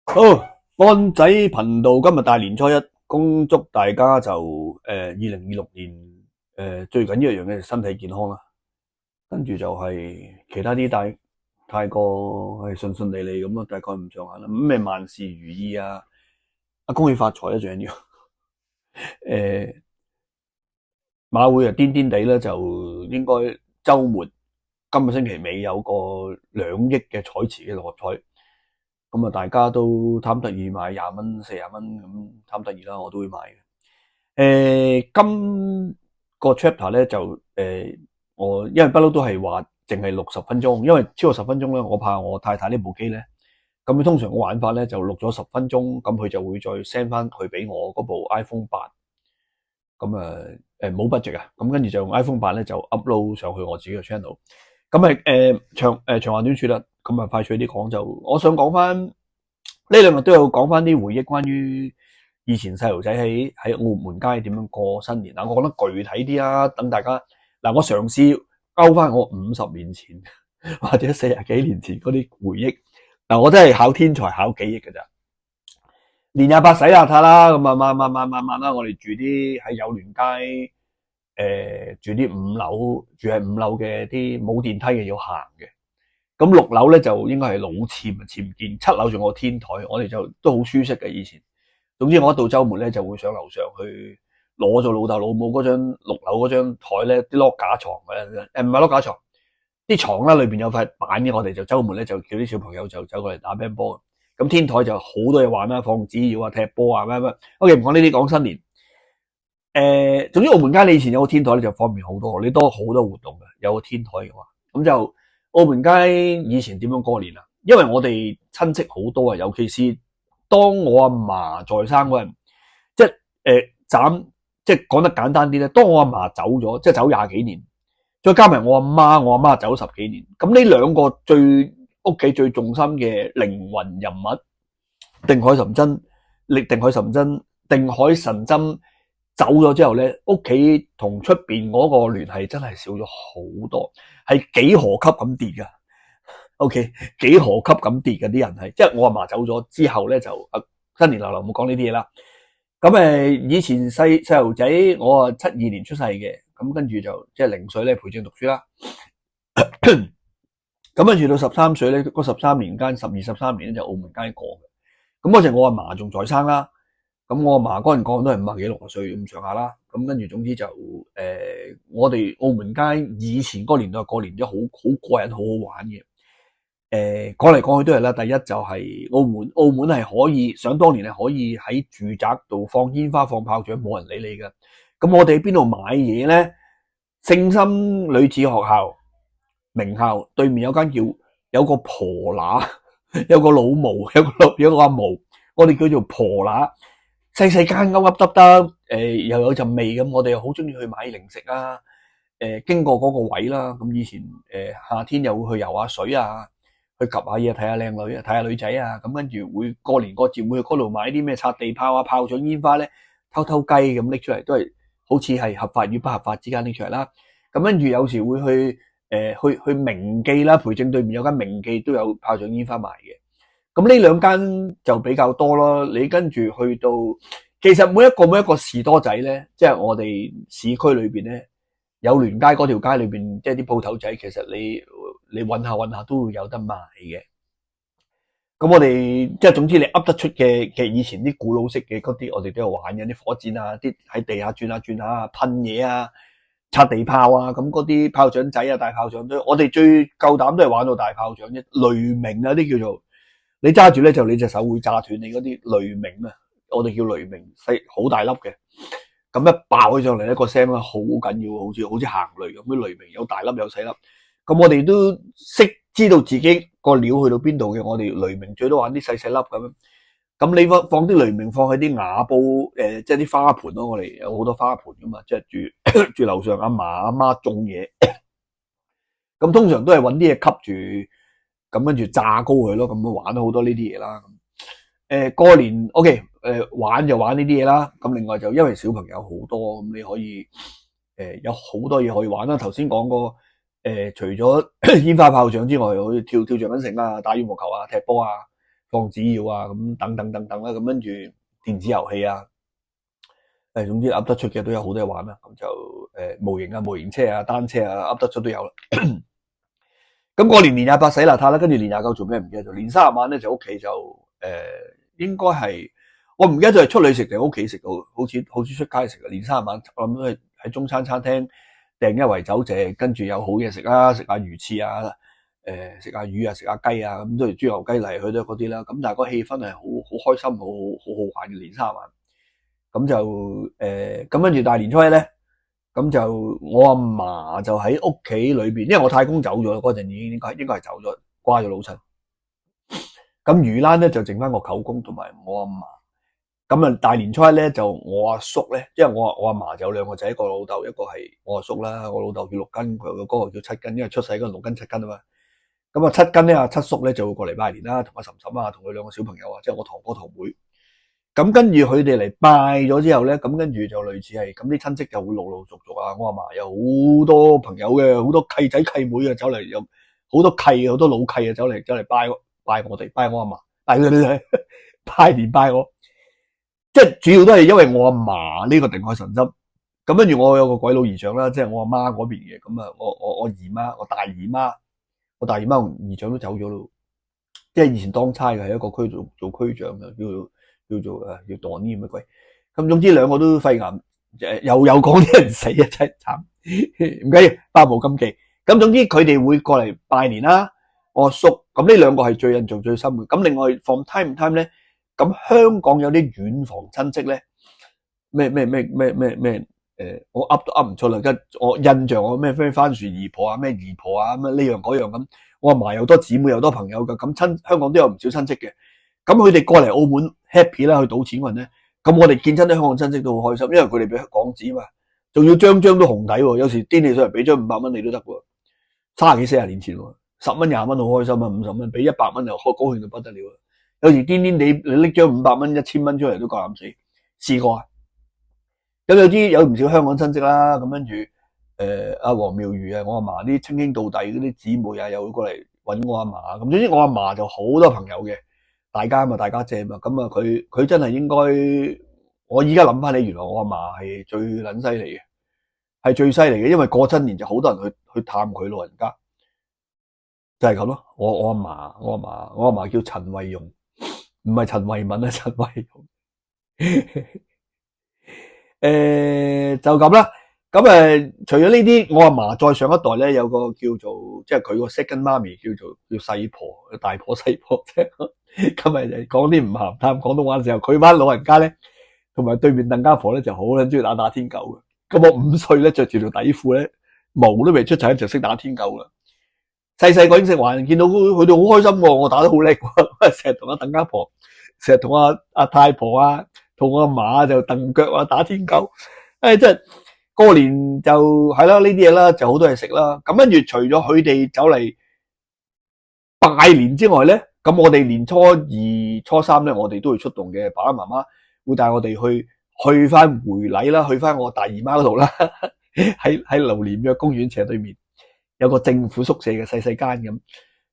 好，安仔頻道今日大年初一，恭祝大家就2026年最緊要一樣嘅身體健康啦。跟住就係其他啲太過係順順利利咁咯，大概唔上下啦。咁咩萬事如意啊，恭喜發財啊，最緊要。誒，馬會啊癲癲地咧，就應該週末今個星期尾有個2億嘅彩池嘅六合彩。咁啊，大家都貪得意買20蚊、40蚊咁貪得意啦，我都會買嘅。今個 chapter 咧就我因為不嬲都係話淨係錄10分鐘，因為超過10分鐘咧，我怕我太太呢部機咧。咁通常個玩法咧就錄咗10分鐘，咁佢就會再 send 翻佢俾我嗰部 iPhone 8。咁啊冇 budget 啊，咁跟住就用 iPhone 8咧就 upload 上去我自己嘅 channel。咁咪長話短說啦，咁啊快脆啲講就，我想講翻呢2日都有講翻啲回憶，關於以前細路仔喺澳門街點樣過新年。我覺得具體啲啊，等大家我嘗試勾翻我50年前或者40幾年前嗰啲回憶。我真係考天才考記憶㗎咋。年28洗邋遢啦，咁啊慢啦，我哋住啲喺友聯街。住啲5樓，住喺5樓嘅啲冇電梯嘅要行嘅。咁6樓咧就應該係老僭僭建，7樓仲有個天台，我哋就都好舒適嘅以前。總之我一到週末咧就會上樓上去攞咗老豆老母嗰張6樓嗰張台咧啲碌架床嘅，唔係碌架床，啲床啦裏邊有塊板嘅，我哋就週末咧就叫啲小朋友就走過嚟打乒乓波。咁天台就好多嘢玩啦，放紙鷂啊、踢波啊咩咩。OK，唔講呢啲，講新年。總之澳門街你以前有個天台咧就方便好多，你多好多活動嘅，有個天台嘅話，咁就澳門街以前點樣過年啊？因為我哋親戚好多啊，尤其是當我阿嫲在生嗰陣，即係即係講得簡單啲咧，當我阿嫲走咗，即係走20幾年，再加埋我阿媽走10幾年，咁呢2個屋企最重心嘅靈魂人物，定海神針，定海神針。走咗之後咧，屋企同出邊嗰個聯繫真係少咗好多，係幾何級咁跌噶。OK， 幾何級咁跌嘅啲人係，即係我阿嫲走咗之後咧就新年流流冇講呢啲嘢啦。咁以前細路仔，我72年出世嘅，咁跟住就即係0歲咧培正讀書啦。咁跟住到13歲咧，嗰13年間12、13年咧就澳門街過嘅。咁嗰陣我阿嫲仲在生啦。咁我阿嫲嗰陣講都係50幾60歲咁上下啦。咁跟住總之就我哋澳門街以前嗰年代過年都好過癮，好好玩嘅。講嚟講去都係啦。第一就係澳門係可以，想當年係可以喺住宅度放煙花放炮仗，冇人理你㗎。咁我哋喺邊度買嘢咧？聖心女子學校名校對面有間有個婆乸，有個老毛，有個阿毛，我哋叫做婆乸。細細間勾勾耷耷，又有陣味咁，我哋又好中意去買零食啊。經過嗰個位啦，咁以前夏天又會去游下水啊，去及下嘢，睇下靚女啊，睇下女仔啊。咁跟住會過年過節會去嗰度買啲咩擦地炮啊、炮仗煙花咧，偷雞咁拎出嚟，都係好似係合法與不合法之間拎出嚟啦。咁跟住有時會去明記啦，培正對面有間明記都有炮仗煙花賣嘅。咁呢2間就比較多咯。你跟住去到，其實每一個士多仔咧，即係我哋市區裏邊咧，友聯街嗰條街裏邊，即係啲鋪頭仔，其實你搵下都會有得賣嘅。咁我哋即係總之你噏得出嘅以前啲古老式嘅嗰啲，我哋都有玩嘅，啲火箭啊，啲喺地下轉下噴嘢啊，擦地炮啊，咁嗰啲炮仗仔啊，大炮仗都，我哋最夠膽都係玩到大炮仗啫，雷鳴啊啲叫做。你揸住咧就你隻手會炸斷你嗰啲雷鳴啊，我哋叫雷鳴，細好大粒嘅，咁一爆起上嚟咧個聲咧好緊要，好似行雷咁，啲雷鳴有大粒有細粒，咁我哋都識知道自己個料去到邊度嘅，我哋雷鳴最多玩啲細細粒咁，咁你放啲雷鳴放喺啲瓦煲即係啲花盆咯，我哋有好多花盆噶嘛，即係住樓上阿嫲阿媽種嘢，咁通常都係搵啲嘢吸住。咁跟住炸高佢咯，咁玩咗好多呢啲嘢啦。過年 OK，玩就玩呢啲嘢啦。咁另外就因為小朋友好多，咁你可以有好多嘢可以玩啦。頭先講過除咗煙花炮仗之外，可以跳橡筋繩啊、打羽毛球啊、踢波啊，放紙鷂啊，咁等等等等啦，咁跟住電子遊戲啊，總之噏得出嘅都有好多嘢玩啦。咁就模型啊、模型車啊、單車啊，噏得出都有啦。咁過年28洗邋遢啦，跟住年29做咩唔記得咗。年30晚咧就屋企就應該係我唔記得咗係出去食定屋企食到，好似出街食嘅。年30晚我諗都係喺中餐餐廳訂一圍酒席，跟住有好嘢食啦，食下魚翅啊，食下魚啊，食下雞啊，咁都係豬油雞嚟去都嗰啲啦。咁但係個氣氛係好開心，好玩嘅年30晚。咁就咁跟住大年初一咧，咁就我阿嫲就喺屋企裏邊，因為我太公走咗嗰陣，已經應該係走咗，瓜咗老親。咁魚欄咧就剩翻我舅公同埋我阿嫲。咁啊大年初一咧就我阿叔咧，因為我阿嫲就有兩個仔，一個老豆，一個係我阿叔啦。我老豆叫6斤，佢嗰個叫7斤，因為出世嗰陣6斤7斤啊嘛。咁啊7斤咧，阿七叔咧就會過嚟拜年啦，同阿嬸嬸啊，同佢兩個小朋友啊，即係我堂哥堂妹。咁跟住佢哋嚟拜咗之後咧，咁跟住就類似係咁啲親戚就會陸續啊，我阿嫲有好多朋友嘅，好多契仔契妹啊走嚟，有好多契好多老契啊走嚟拜我哋，拜我阿嫲，拜佢哋拜年拜我，即係主要都係因為我阿嫲呢個定海神針。咁跟住我有個鬼佬姨丈啦，即係我阿媽嗰邊嘅，咁啊我姨媽，我大姨媽同姨丈都走咗咯，即係以前當差嘅，喺一個區做區長嘅，叫做叫當呢乜鬼。咁總之兩個都肺癌，又講啲人死啊，真係慘，唔緊要，百無禁忌。咁總之佢哋會過嚟拜年啦，我阿叔。咁呢兩個係最印象最深嘅。咁另外 from time to time 咧，咁香港有啲遠房親戚咧，咩我噏都噏唔出啦。我印象我咩番薯姨婆啊，咩姨婆啊，咩呢樣嗰樣咁。我阿嫲又多姊妹又多朋友㗎，咁香港都有唔少親戚嘅。咁佢哋過嚟澳門 happy 啦，去賭錢嗰陣咧，咁我哋見親啲香港親戚都好開心，因為佢哋俾港紙嘛，仲要張都紅底喎。有時癲起上嚟俾張500蚊你都得喎，30幾40年前喎，10蚊20蚊好開心啊，50蚊俾100蚊就高興到不得了。有時癲你拎張500蚊1000蚊出嚟都夠膽死，試過啊。咁有唔少香港親戚啦，咁跟住阿黃妙如啊，我阿嫲啲稱兄道弟嗰啲姊妹啊，又會過嚟搵我阿嫲。咁總之我阿嫲就好多朋友嘅，大家姐嘛。咁啊佢真係應該，我依家諗翻起，原來我阿嫲係最撚犀利嘅，係最犀利嘅，因為過新年就好多人去探佢老人家，就係咁咯。我阿嫲叫陳慧蓉，唔係陳慧敏啊，陳慧蓉。就咁啦。咁除咗呢啲，我阿嫲再上一代咧，有個叫做即係佢個 second 媽咪叫細婆，大婆細婆啫。咁咪講啲唔鹹淡廣東話嘅時候，佢班老人家咧，同埋對面鄧家婆咧就好撚中意打天九嘅。咁我5歲咧着住條底褲咧，毛都未出齊就識打天九啦。細個已經識玩，見到佢哋好開心喎，我打得好叻喎，成日同阿鄧家婆，成日同阿太婆啊，同我阿嫲就蹬腳啊打天九。真係過年就係啦，呢啲嘢啦，就好多嘢食啦。咁跟住除咗佢哋走嚟拜年之外咧，咁我哋年初2、初3咧，我哋都會出動嘅。爸爸媽媽會帶我哋去翻回禮啦，去翻我大姨媽嗰度啦，喺榴蓮約公園斜對面有個政府宿舍嘅細間咁。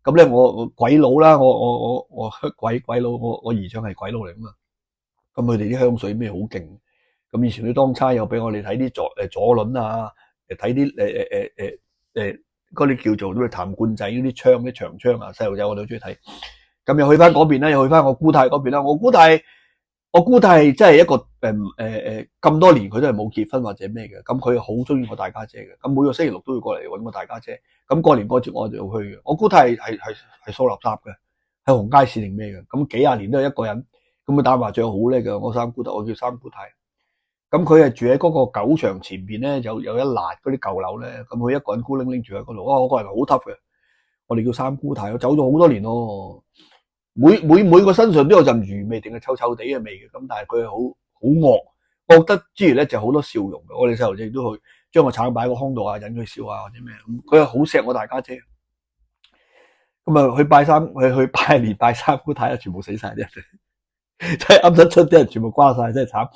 咁咧我鬼佬啦，我鬼佬，我姨丈係鬼佬嚟噶嘛。咁佢哋啲香水咩好勁。咁以前啲當差又俾我哋睇啲左輪啊，睇啲嗰啲叫做咩痰罐仔嗰啲槍，啲長槍啊，細路仔我都好中意睇。咁又去翻嗰邊啦，又去翻我姑太嗰邊啦。我姑太真係一個咁多年佢都係冇結婚或者咩嘅，咁佢好中意我大家姐嘅。咁每個星期六都會過嚟搵我大家姐。咁過年過節我就要去嘅。我姑太係掃垃圾嘅，喺紅街市定咩嘅。咁幾廿年都係一個人，咁佢打麻雀好叻嘅。我三姑太，我叫三姑太。咁佢係住喺嗰個狗場前邊咧，有一辣嗰啲舊樓咧。咁佢一個人孤零零住喺嗰度。我個人好 tough 嘅，我哋叫三姑太。我走咗好多年咯，每個身上都有陣餘味定係臭臭地嘅味嘅。咁但係佢係好惡，惡得之餘咧就好多笑容嘅。我哋細路仔都去將個橙擺喺個胸度啊，引佢笑啊或者咩。佢係好錫我大家姐。咁啊去拜年拜三姑太啊，全部死晒啲人，真係噏得出啲人全部瓜晒，真係慘。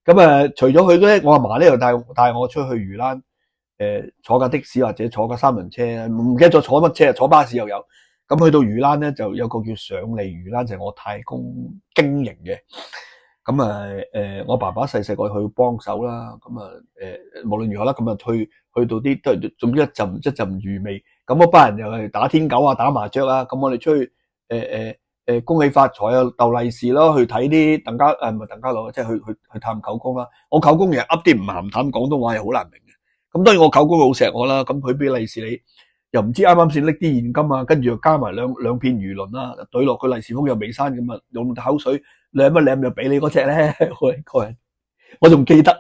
咁除咗佢咧，我阿嫲咧又帶我出去魚欄，坐架的士或者坐架三輪車，唔記得咗坐乜車，坐巴士又有。咁去到魚欄咧，就有個叫上利魚欄，就係我太公經營嘅。咁我爸爸細細個去幫手啦。咁無論如何啦，咁去到啲都係總之一陣魚味。咁嗰班人又係打天九啊，打麻雀啊。咁我哋出去恭喜發財啊，鬥利是咯，去睇啲鄧家唔係鄧家樂，即係去探舅公啦。我舅公其實噏啲唔鹹淡廣東話又好難明嘅。咁當然我舅公好錫我啦，咁佢俾利是你，又唔知啱啱先拎啲現金啊，跟住又加埋兩片魚鱗啦，懟落佢利是封又未刪咁啊，用口水舐一舐就俾你嗰隻咧，個人我仲記得。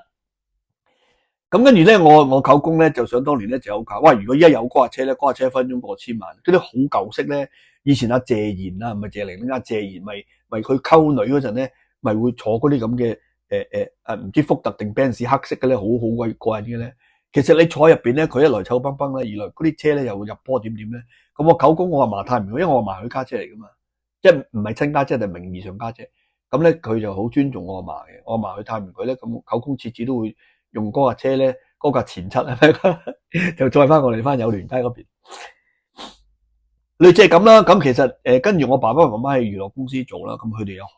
咁跟住咧，我舅公咧就想當年咧就有架，哇！如果依家有嗰架車咧，嗰架車一分鐘過千萬，嗰啲好舊式咧。以前阿謝賢啊，唔係謝玲玲，阿謝賢咪佢溝女嗰陣咧，咪會坐嗰啲咁嘅唔知福特定 Benz 黑色嘅咧，好鬼過癮嘅咧。其實你坐入邊咧，佢一來臭崩崩啦，二來嗰啲車咧又入波點咧。咁我舅公我阿嫲太唔明，因為我阿嫲佢家姐嚟噶嘛，即係唔係親家姐，但係名義上家姐。咁咧佢就好尊重我阿嫲嘅，我阿嫲佢太唔佢咧，咁舅公次次都會用嗰架車咧，嗰架前七就載翻我哋翻友聯街嗰邊。類似係咁啦。咁其實跟住我爸爸媽媽喺娛樂公司做啦，咁佢哋有好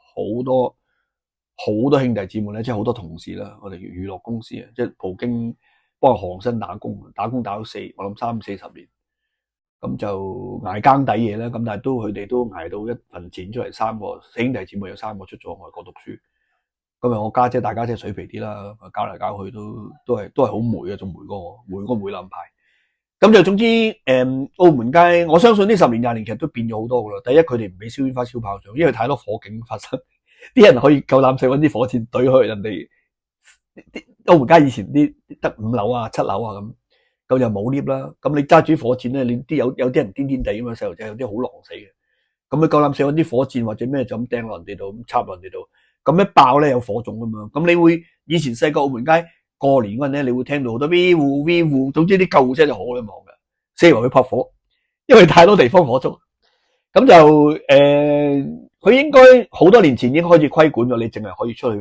多兄弟姊妹咧，即係好多同事啦。我哋娛樂公司啊，即係葡京幫韓生打工打到我諗30-40年，咁就捱更抵嘢啦。咁但係佢哋都捱到一份錢出嚟，四兄弟姊妹有3個出咗外國讀書。咁我家姐大家姐水皮啲啦，搞嚟搞去都係好霉啊，仲霉過我，霉過梅林牌。咁就總之，澳門街，我相信呢10年20年其實都變咗好多噶啦。第一，佢哋唔俾燒煙花、燒炮仗，因為太多火警發生，啲人可以夠膽死搵啲火箭懟去人哋。澳門街以前啲得5樓啊、7樓啊咁就冇 lift 啦。咁你揸住火箭咧，你有啲人癲癲地咁嘛，細路仔有啲好狼死嘅。咁你夠膽死搵啲火箭或者咩就咁掟落人哋度，咁插落人哋度，咁一爆咧有火種噶嘛。咁你會以前細個澳門街。過年嗰陣咧，你會聽到好多 V 呼，總之啲救護車就好鬼忙嘅，四圍去撲火，因為太多地方火燭。咁就佢應該好多年前已經開始規管咗，你淨係可以出去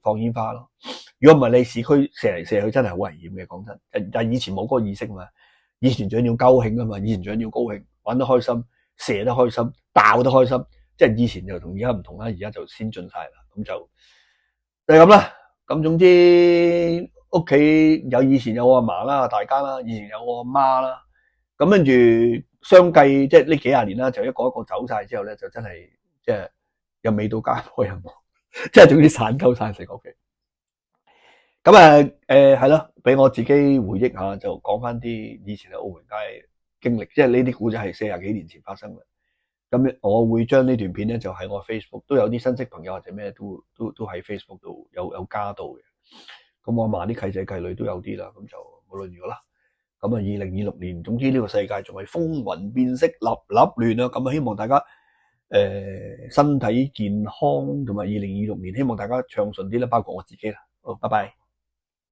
放煙花咯。如果唔係，你市區射嚟射去真係好危險嘅。講真，但係以前冇嗰個意識嘛，以前最緊要高興啊嘛，以前最緊要高興，玩得開心，射得開心，爆得開心，即係以前就同而家唔同啦，而家就先進晒啦。咁就係咁啦。咁總之屋企以前有我阿嫲啦，大家啦，以前有我阿媽啦，咁跟住相繼即係呢幾廿年啦，就一個一個走晒之後咧，就真係即係又未到家破人亡，即係總之散鳩晒成個屋企。咁係咯，俾我自己回憶下，就講翻啲以前喺澳門街經歷，即係呢啲古仔係40幾年前發生嘅。咁我會將呢段片咧，就喺我 Facebook 都有啲親戚朋友或者咩都喺 Facebook 度有加到嘅。咁我阿嫲啲契仔契女都有啲啦。咁就無論如何啦。咁2026年，總之呢個世界仲係風雲變色，立亂啊。咁希望大家身體健康，同埋2026年希望大家暢順啲啦，包括我自己啦。好，拜拜。